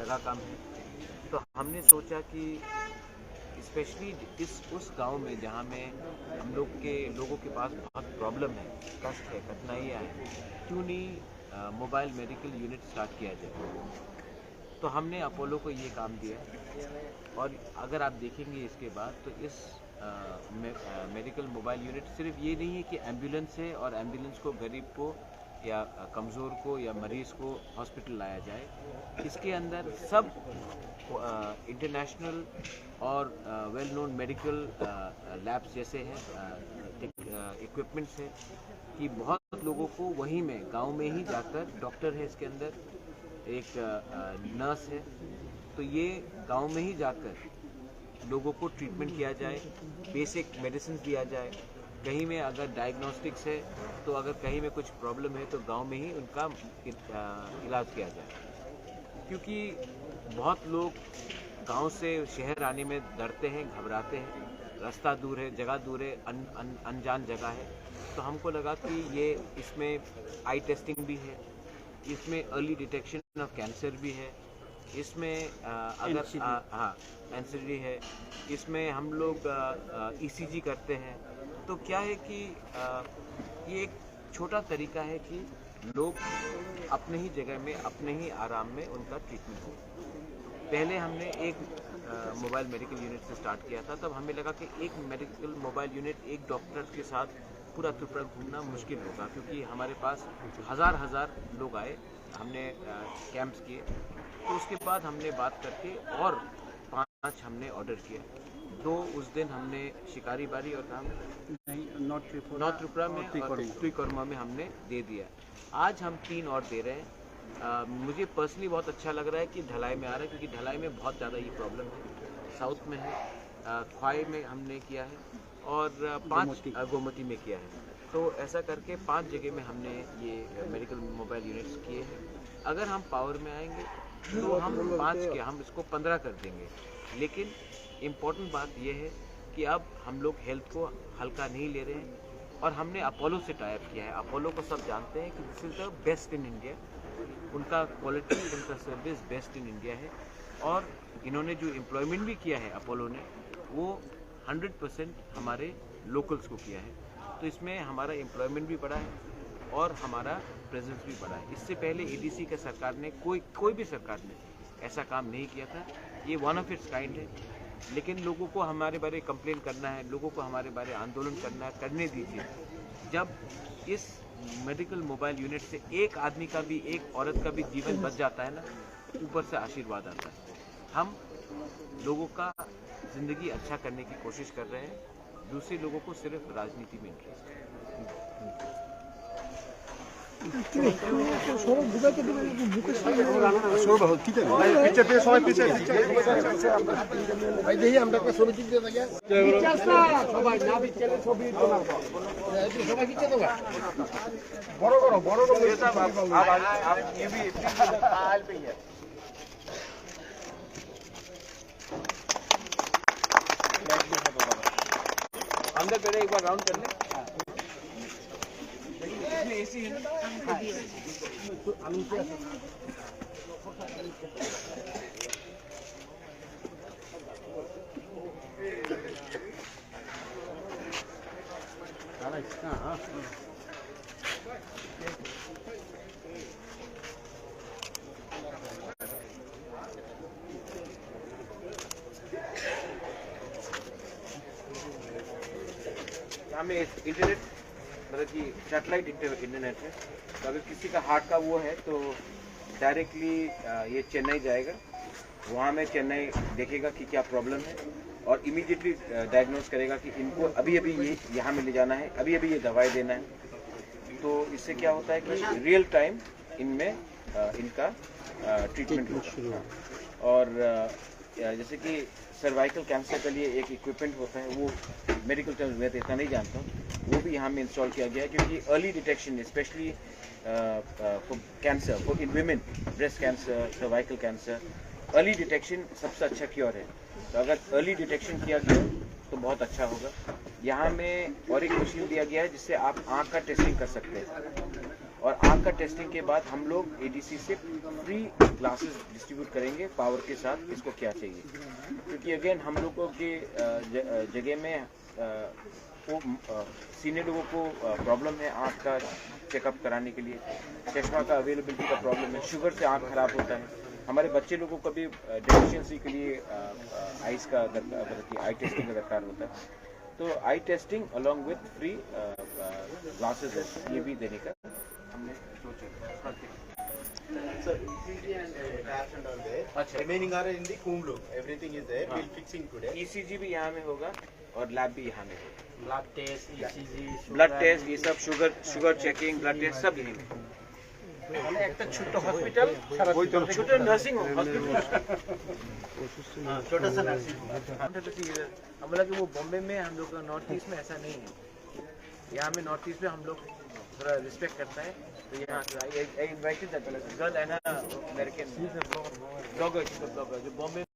जगह कम है, तो हमने सोचा कि स्पेशली उस गांव में जहां में हम लोगों के पास बहुत प्रॉब्लम है, कष्ट है, कठिनाइयाँ हैं, क्यों नहीं मोबाइल मेडिकल यूनिट स्टार्ट किया जाए। तो हमने अपोलो को ये काम दिया, और अगर आप देखेंगे इसके बाद तो इस मेडिकल मोबाइल यूनिट सिर्फ ये नहीं है कि एम्बुलेंस है और एम्बुलेंस को गरीब को या कमज़ोर को या मरीज़ को हॉस्पिटल लाया जाए। इसके अंदर सब इंटरनेशनल और वेल नोन मेडिकल लैब्स जैसे हैं, इक्विपमेंट्स हैं कि बहुत लोगों को वहीं में गांव में ही जाकर, डॉक्टर है इसके अंदर, एक नर्स है, तो ये गांव में ही जाकर लोगों को ट्रीटमेंट किया जाए, बेसिक मेडिसिन दिया जाए। कहीं में अगर डायग्नोस्टिक्स है तो अगर कहीं में कुछ प्रॉब्लम है तो गांव में ही उनका इलाज किया जाए, क्योंकि बहुत लोग गांव से शहर आने में डरते हैं, घबराते हैं, रास्ता दूर है, जगह दूर है, अनजान जगह है। तो हमको लगा कि ये इसमें आई टेस्टिंग भी है, इसमें अर्ली डिटेक्शन ऑफ कैंसर भी है, इसमें अगर हाँ एनसीडी है, इसमें हम लोग ईसीजी करते हैं। तो क्या है कि ये एक छोटा तरीका है कि लोग अपने ही जगह में, अपने ही आराम में उनका ट्रीटमेंट हो। पहले हमने एक मोबाइल मेडिकल यूनिट से स्टार्ट किया था, तब हमें लगा कि एक मेडिकल मोबाइल यूनिट एक डॉक्टर के साथ पूरा त्रिपुरा घूमना मुश्किल होगा, क्योंकि हमारे पास हजार लोग आए, हमने कैंप्स किए। तो उसके बाद हमने बात करके और 5 हमने ऑर्डर किया। 2 उस दिन हमने शिकारी बारी और नॉर्थ त्रिपुरा में ट्रिकोरमा में हमने दे दिया। आज हम 3 और दे रहे हैं। मुझे पर्सनली बहुत अच्छा लग रहा है कि ढलाई में आ रहा है, क्योंकि ढलाई में बहुत ज़्यादा ये प्रॉब्लम है। साउथ में है, ख्वाई में हमने किया है, और 5 गोमती में किया है। तो ऐसा करके 5 जगह में हमने ये मेडिकल मोबाइल यूनिट्स किए हैं। अगर हम पावर में आएंगे तो हम 5 के हम इसको 15 कर देंगे। लेकिन इम्पोर्टेंट बात यह है कि अब हम लोग हेल्थ को हल्का नहीं ले रहे हैं, और हमने अपोलो से टाई अप किया है। अपोलो को सब जानते हैं कि this is the best in India, उनका क्वालिटी, उनका सर्विस बेस्ट इन इंडिया है। और इन्होंने जो एम्प्लॉयमेंट भी किया है अपोलो ने, वो 100% हमारे लोकल्स को किया है। तो इसमें हमारा एम्प्लॉयमेंट भी बढ़ा है और हमारा प्रेजेंस भी बढ़ा है। इससे पहले एडीसी के सरकार ने, कोई भी सरकार ने ऐसा काम नहीं किया था। ये वन ऑफ इट्स काइंड है। लेकिन लोगों को हमारे बारे कंप्लेन करना है, लोगों को हमारे बारे आंदोलन करना है, करने दीजिए। जब इस मेडिकल मोबाइल यूनिट से एक आदमी का भी, एक औरत का भी जीवन बच जाता है ना, ऊपर से आशीर्वाद आता है। हम लोगों का ज़िंदगी अच्छा करने की कोशिश कर रहे हैं, दूसरे लोगों को सिर्फ राजनीति में इंटरेस्ट है। अंदर पहले एक बार राउंड कर ले। इसमें एसी है ना? हमें इंटरनेट, मतलब कि सैटेलाइट इंटरनेट है। तो अगर किसी का हार्ट का वो है तो डायरेक्टली ये चेन्नई जाएगा, वहाँ में चेन्नई देखेगा कि क्या प्रॉब्लम है और इमीडिएटली डायग्नोस करेगा कि इनको अभी अभी ये यहाँ में ले जाना है, अभी अभी ये दवाई देना है। तो इससे क्या होता है कि रियल टाइम इनमें इनका ट्रीटमेंट होगा। और जैसे कि सर्वाइकल कैंसर के लिए एक इक्विपमेंट होता है, वो मेडिकल टर्म्स में तो इतना नहीं जानता हूँ, वो भी यहाँ में इंस्टॉल किया गया है, क्योंकि early detection specially for cancer, for in women, breast cancer, cervical cancer, early detection सबसे अच्छा क्योर है। तो अगर अर्ली डिटेक्शन किया गया तो बहुत अच्छा होगा। यहाँ में और एक मशीन दिया गया है जिससे आप आँख का टेस्टिंग कर सकते हैं, और आँख का टेस्टिंग के बाद हम लोग एडीसी से फ्री ग्लासेस डिस्ट्रीब्यूट करेंगे पावर के साथ, किसको क्या चाहिए। क्योंकि अगेन हम लोगों के जगह में वो सीनियर लोगों को प्रॉब्लम है आँख का चेकअप कराने के लिए, चश्मा का अवेलेबिलिटी का प्रॉब्लम है, शुगर से आँख खराब होता है। हमारे बच्चे लोगों को भी डेफिशिएंसी के लिए आइस का आई टेस्टिंग का दरकार होता है। तो eye testing along with free glasses ये भी देने का हमने सोचा। So ECG and tabs and all there. अच्छा। Remaining are in the Kumlu. Everything is there. We'll fixing today. ECG भी यहाँ में होगा और लैब भी यहाँ में होगा। Blood test, ECG, blood test ये सब, शुगर चेकिंग, ब्लड टेस्ट सब यहीं में। মানে একটা ছোট্ট হসপিটাল, সারা छोटा नर्सिंग होम हॉस्पिटल, छोटा सा नर्सिंग होम। हम बोला कि वो बॉम्बे में हम लोग नॉर्थ ईस्ट में ऐसा नहीं है, यहाँ में नॉर्थ ईस्ट में हम लोग थोड़ा रिस्पेक्ट करता है। तो यहाँ आई invited that girl and American blogger जो बॉम्बे